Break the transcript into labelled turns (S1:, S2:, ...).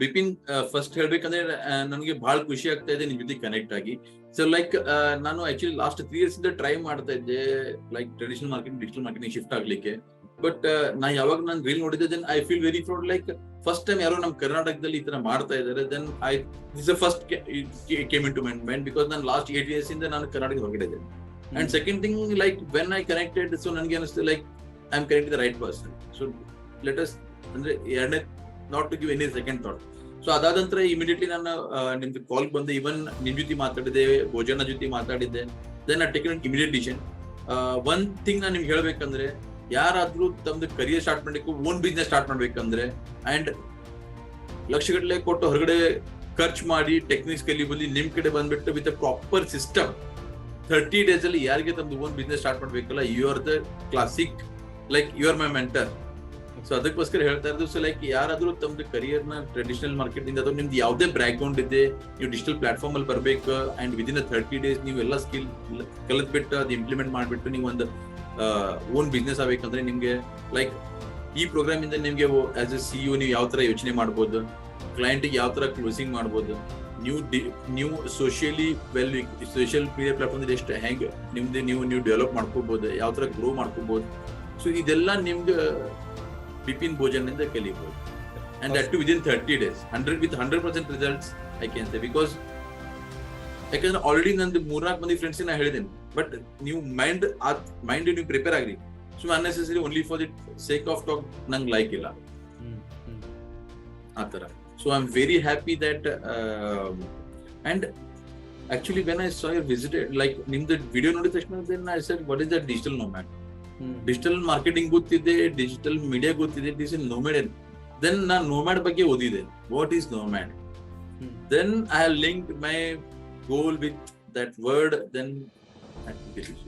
S1: Bipin, first ಹೇಳ್ಬೇಕಂದ್ರೆ ನನಗೆ ಬಹಳ ಖುಷಿ ಆಗ್ತಾ ಇದೆ ನಿಮ್ ಜೊತೆ ಕನೆಕ್ಟ್ ಆಗಿ. ಸೊ ಲೈಕ್ ನಾನು ಆಕ್ಚುಲಿ ಲಾಸ್ಟ್ 3 years ಇಂದ ಟ್ರೈ ಮಾಡ್ತಾ ಇದ್ದೆ like traditional marketing digital marketing shift ಆಗ್ಲಿಕ್ಕೆ. ಬಟ್ ಯಾವಾಗ ನಾನು ರೀಲ್ ನೋಡಿದ್ದೆ, then I feel very proud. Like first time ಯಾರೋ ನಮ್ಮ ಕರ್ನಾಟಕದಲ್ಲಿ ಈ ತರ ಮಾಡ್ತಾ ಇದ್ದಾರೆ. Then this first came in to my mind, because ನಾನು ಲಾಸ್ಟ್ 8 years ಇಂದ ನಾನು ಕರ್ನಾಟಕ ಹೊರಗಡೆ ಇದ್ದೆ. And second thing, like when I connected, so ನನಗೆ ಅನಿಸ್ತು like I am connect the right person. So let us ಅಂದ್ರೆ ಎರಡನೇ, not to give any second thought. So ಅದಾದ ನಂತರ ಇಮಿಡಿಯೇಟ್ಲಿ ನಾನು ನಿಮ್ಗೆ ಕಾಲ್ ಬಂದೆ. ಇವನ್ ನಿಮ್ ಜೊತೆ ಮಾತಾಡಿದೆ, ಭೋಜನ ಜೊತೆ ಮಾತಾಡಿದ್ದೆ. Then I taken immediate decision. One thing ನಾನು ನಿಮ್ಗೆ ಹೇಳ್ಬೇಕಂದ್ರೆ, ಯಾರಾದ್ರೂ ತಮ್ದು ಕರಿಯರ್ ಸ್ಟಾರ್ಟ್ ಮಾಡ್ಬೇಕು, ಓನ್ ಬಿಸ್ನೆಸ್ ಸ್ಟಾರ್ಟ್ ಮಾಡ್ಬೇಕಂದ್ರೆ, ಅಂಡ್ ಲಕ್ಷಗಟ್ಟಲೆ ಕೊಟ್ಟು ಹೊರಗಡೆ ಖರ್ಚು ಮಾಡಿ ಟೆಕ್ನಿಕ್ಸ್ ಕಲಿಬಲ್ಲಿ ನಿಮ್ ಕಡೆ ಬಂದ್ಬಿಟ್ಟು ವಿತ್ ಪ್ರಾಪರ್ ಸಿಸ್ಟಮ್ 30 days ಅಲ್ಲಿ ಯಾರಿಗೆ ತಮ್ದು ಓನ್ ಬಿಸ್ನೆಸ್ ಸ್ಟಾರ್ಟ್ ಮಾಡ್ಬೇಕಲ್ಲ, you are the classic, like you are my mentor. So ಅದಕ್ಕೋಸ್ಕರ ಹೇಳ್ತಾ ಇರೋದು. ಸೊ ಲೈಕ್ ಯಾರಾದ್ರೂ ತಮ್ದು ಕರಿಯರ್ ನ ಟ್ರೆಡಿಷನಲ್ ಮಾರ್ಕೆಟ್ ಇಂದ ಅಥವಾ ನಿಮ್ದು ಯಾವುದೇ ಬ್ಯಾಕ್ ಗ್ರೌಂಡ್ ಇದೆ, ನೀವು ಡಿಜಿಟಲ್ ಪ್ಲಾಟ್ಫಾರ್ಮ್ ಅಲ್ಲಿ ಬರ್ಬೇಕು ಅಂಡ್ ವಿದಿನ್ 30 days ನೀವು ಎಲ್ಲ ಸ್ಕಿಲ್ ಕಲಿತ್ಬಿಟ್ಟು ಅದು ಇಂಪ್ಲಿಮೆಂಟ್ ಮಾಡ್ಬಿಟ್ಟು ನೀವು ಒಂದು ಓನ್ ಬಿಸ್ನೆಸ್ ಆಗ್ಬೇಕಂದ್ರೆ, ನಿಮ್ಗೆ ಲೈಕ್ ಈ ಪ್ರೋಗ್ರಾಮ್ ಇಂದ ನಿಮ್ಗೆ ಆಸ್ ಎ CEO ನೀವು ಯಾವ ತರ ಯೋಚನೆ ಮಾಡ್ಬೋದು, ಕ್ಲೈಂಟ್ಗೆ ಯಾವ ತರ ಕ್ಲೋಸಿಂಗ್ ಮಾಡ್ಬೋದು, ನೀವು ಸೋಷಿಯಲಿ ಸೋಷಿಯಲ್ ಮೀಡಿಯಾ ಪ್ಲಾಟ್ಫಾರ್ಮ್ ಎಷ್ಟು ಹೆಂಗೆ ನಿಮ್ದು ನೀವು ಡೆವಲಪ್ ಮಾಡ್ಕೋಬಹುದು, ಯಾವ ತರ ಗ್ರೋ ಮಾಡ್ಕೋಬಹುದು. ಸೊ ಇದೆಲ್ಲ ನಿಮ್ಗೆ ಬಿಪಿನ್ ಭೋಜನಿಂದ ಕಲಿಬಹುದು. And that too within 30 days, 100% results I can say. Because ಯಾಕಂದ್ರೆ ಆಲ್ರೆಡಿ ನಂದು 3-4 ಮಂದಿ ಫ್ರೆಂಡ್ಸ್ ನಾ ಹೇಳಿದ್ದೇನೆ. ಬಟ್ ನೀವು ಮೈಂಡ್ ನೀವು prepare agri. So unnecessary only for the sake of talk ನಂಗೆ ಲೈಕ್ ಇಲ್ಲ ಆ ತರ. So I'm very happy that and actually when I saw your visited, like nimdu video nodi tashna, then I said what is that digital nomad? Digital marketing gottide, digital media gottide, this is nomad. Then na nomad ಬಗ್ಗೆ ಓದಿದೆ, what is nomad? Then I linked my goal with that word, then I think it is